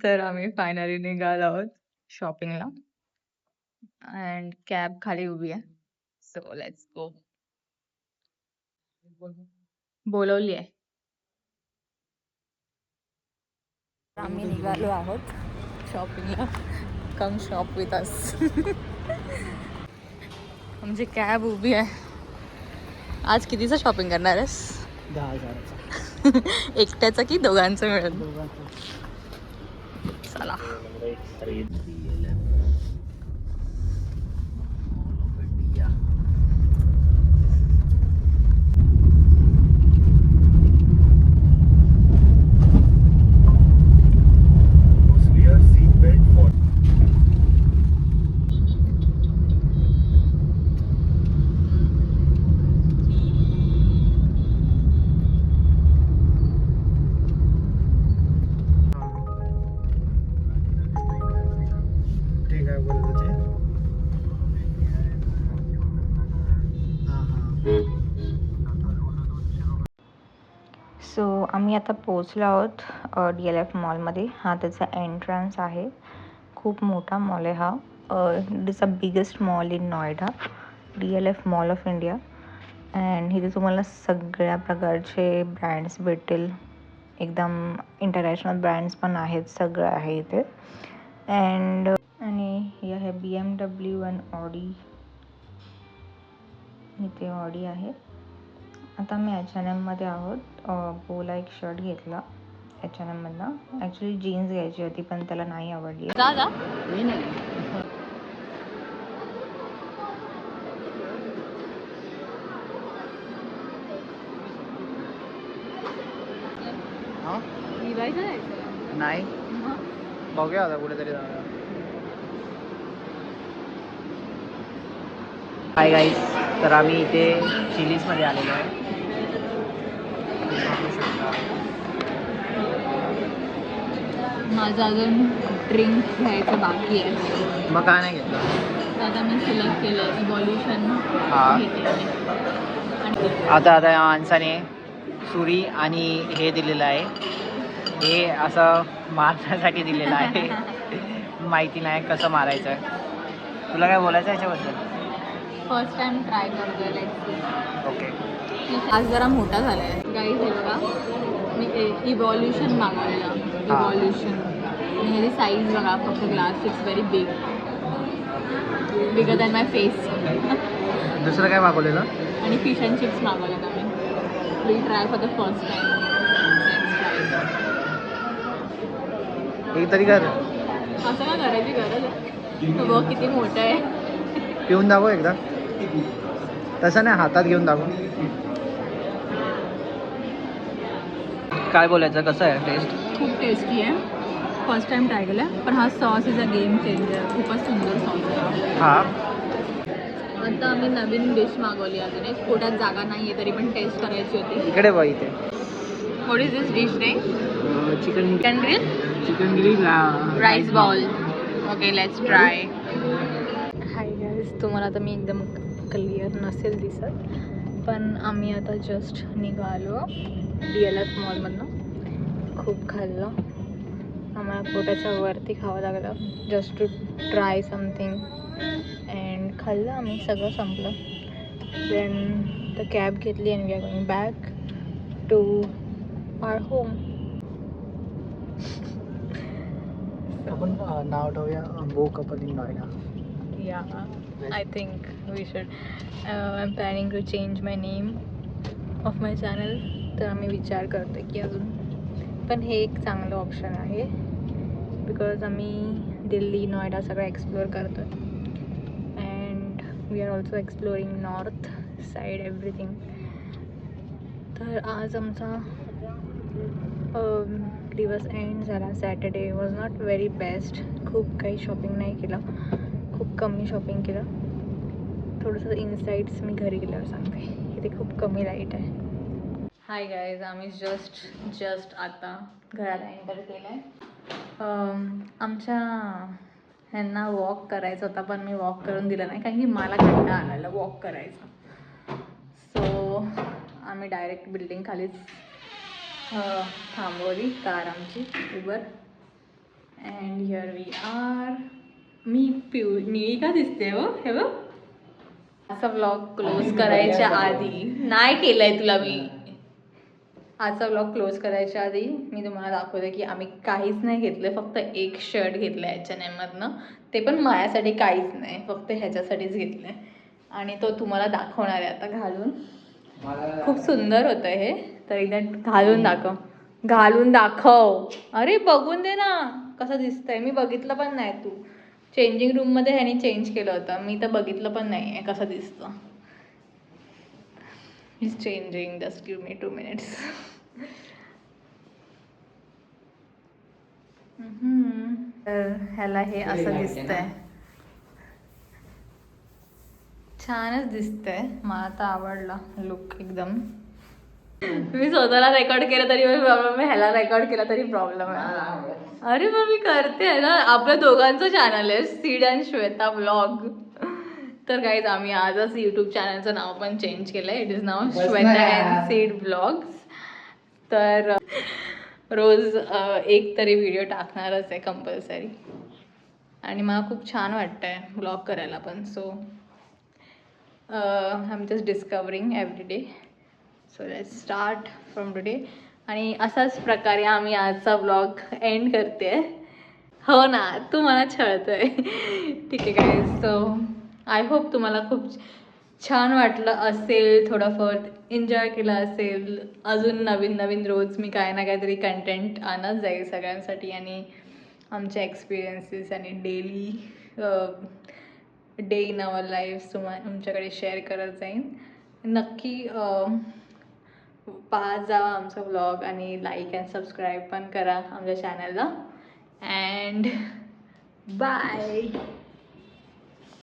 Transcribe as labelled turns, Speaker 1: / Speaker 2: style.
Speaker 1: तर आम्ही फायनली निघालो आहोत शॉपिंगला अँड कॅब खाली उभी आहे. So let's go. बोलवली आहे. आम्ही निघालो आहोत शॉपिंगला. कम शॉप विथ अस. आमची कॅब उभी आहे. आज कितीचं शॉपिंग करणार आहेस?
Speaker 2: 10,000
Speaker 1: एकट्याचं की दोघांचं मिळेल? चला. सो आम्ही आता पोचलो आहोत DLF मॉलमध्ये. हा त्याचा एंट्रन्स आहे. खूप मोठा मॉल आहे हा. It is the biggest mall in Noida, DLF mall of India. And इथे तुम्हाला सगळ्या प्रकारचे ब्रँड्स भेटतील. एकदम इंटरनॅशनल ब्रँड्स पण आहेत. सगळं आहे इथे. अँड आणि हे आहे BMW आणि ऑडी. इथे ऑडी आहे. आता मी H&M मध्ये आहोत. पोला एक शर्ट घेतला H&M मधनं. ॲक्च्युली जीन्स घ्यायची होती पण त्याला नाही आवडली. नाही बघूया आता कुठेतरी जाऊया. हाय गाईज, तर आम्ही इथे चिलीजमध्ये आलेलो आहे. माझं अजून ड्रिंक घ्यायचं बाकी आहे. मग काय नाही घेतलं? आता मी सिलेक्ट केलं इव्हॉल्युशन. आता या माणसाने सुरी आणि हे दिलेलं आहे. हे असं मारण्यासाठी दिलेलं आहे. माहिती नाही कसं मारायचं आहे. तुला काय बोलायचं आहे याच्याबद्दल? फर्स्ट टाइम ट्राय करतोय. ओके. आज जरा मोठा झाला आहे गाईज. हे बघा, मी इव्हॉल्युशन मागवलेला. इव्हॉल्युशन आणि ह्याची साईज बघा. फक्त glass it's very big, bigger than my face. दुसरं काय मागवलेलं? आणि फिश अँड चिप्स मागवलेलं आम्ही. Will try for the first time. एक तरी कर. असं का करायची गरज आहे? बघ किती मोठं आहे. पिऊन दाखव एकदा. तसं नाही, हातात घेऊन दाखव. काय बोलायचं, कसं आहे टेस्ट? खूप टेस्टी आहे. फर्स्ट टाइम ट्राय केलं. पण हा sauce is a game changer. खूपच सुंदर सॉस आहे हा. आता आम्ही नवीन डिश मागवली. अजून एक पोटात जागा नाही आहे तरी पण टेस्ट करायची होती. इकडे बघ इथे. What is this dish ray? Chicken grill. Chicken grill rice ball. Okay, let's try. Hi guys, तुम्हाला आता मी एकदम क्लिअर नसेल दिसत पण आम्ही आता जस्ट निघालो DLF मॉलमधनं. खूप खाल्लं. आम्हाला पोटाच्या वरती खावं लागलं just to try something. And खाल्लं आम्ही. सगळं संपलं. देन द कॅब घेतली and we are going back to our home. आपण नाव ठेवूया बो couple in Noida. Yeah, I think we should. I'm planning to change my name of my channel. तर आम्ही विचार करतो की अजून, पण हे एक चांगलं ऑप्शन आहे बिकॉज आम्ही दिल्ली नोएडा सगळं एक्सप्लोअर करतो आहे. And we are also exploring north side everything. तर आज आमचा दिवस एंड झाला. Saturday was not very best. खूप काही शॉपिंग नाही केलं. खूप कमी शॉपिंग केलं. थोडंसं इनसाईट्स मी घरी गेल्यावर सांगते. इथे खूप कमी लाईट आहे. हाय गाईज, आम्ही जस्ट आता घरात एंटर केलं आहे. आमच्या ह्यांना वॉक करायचा होता पण मी वॉक करून दिलं नाही कारण की मला कंटाळा आलेला वॉक करायचा. सो आम्ही डायरेक्ट बिल्डिंग खालीच थांबवली कार आमची Uber. And here we are. मी निळी का दिसते हो हे बघ. असा व्लॉग क्लोज करायच्या आधी नाही केलंय तुला मी. आजचा व्लॉग क्लोज करायच्या आधी मी तुम्हाला दाखवते की आम्ही काहीच नाही घेतलं, फक्त एक शर्ट घेतलं आहे H&Mमधनं. ते पण माझ्यासाठी काहीच नाही, फक्त ह्याच्यासाठीच घेतलं आहे आणि तो तुम्हाला दाखवणार आहे आता घालून. खूप सुंदर होतं हे, तर एकदा घालून दाखव. घालून दाखव. अरे बघून दे ना कसं दिसतंय. मी बघितलं पण नाही. तू चेंजिंग रूममध्ये ह्यानी चेंज केलं होतं, मी तर बघितलं पण नाही आहे कसं दिसतं. He's changing. Just give me 2 minutes. तर ह्याला हे असं दिसतंय. छानच दिसतंय. मला तर आवडला लुक एकदम. मी स्वतःला रेकॉर्ड केलं तरी प्रॉब्लेम आहे, ह्याला रेकॉर्ड केला तरी प्रॉब्लेम आहे. अरे मग मी करते ना, आपल्या दोघांचं चॅनल आहे सीड अँड श्वेता व्लॉग. तर काहीच आम्ही आजच यूट्यूब चॅनलचं नाव पण चेंज केलं आहे. It is now Shweta and seed vlogs. तर रोज एक तरी व्हिडिओ टाकणारच आहे कंपल्सरी. आणि मला खूप छान वाटतं आहे व्लॉग करायला पण. So I am just discovering every day. So let's start from today. आणि असाच प्रकारे आम्ही आजचा व्लॉग एंड करते. हो ना, तू मला छळतोय. ठीक आहे काय. सो आय होप तुम्हाला खूप छान वाटलं असेल, थोडंफार एन्जॉय केलं असेल. अजून नवीन नवीन रोज मी काय ना काहीतरी कंटेंट आणत जाईल सगळ्यांसाठी आणि आमच्या एक्सपिरियन्सेस आणि daily day in our life तुमच्याकडे शेअर करत जाईन. नक्की पाहत जावा आमचा व्लॉग आणि लाईक अँड सबस्क्राईब पण करा आमच्या चॅनलला. And bye.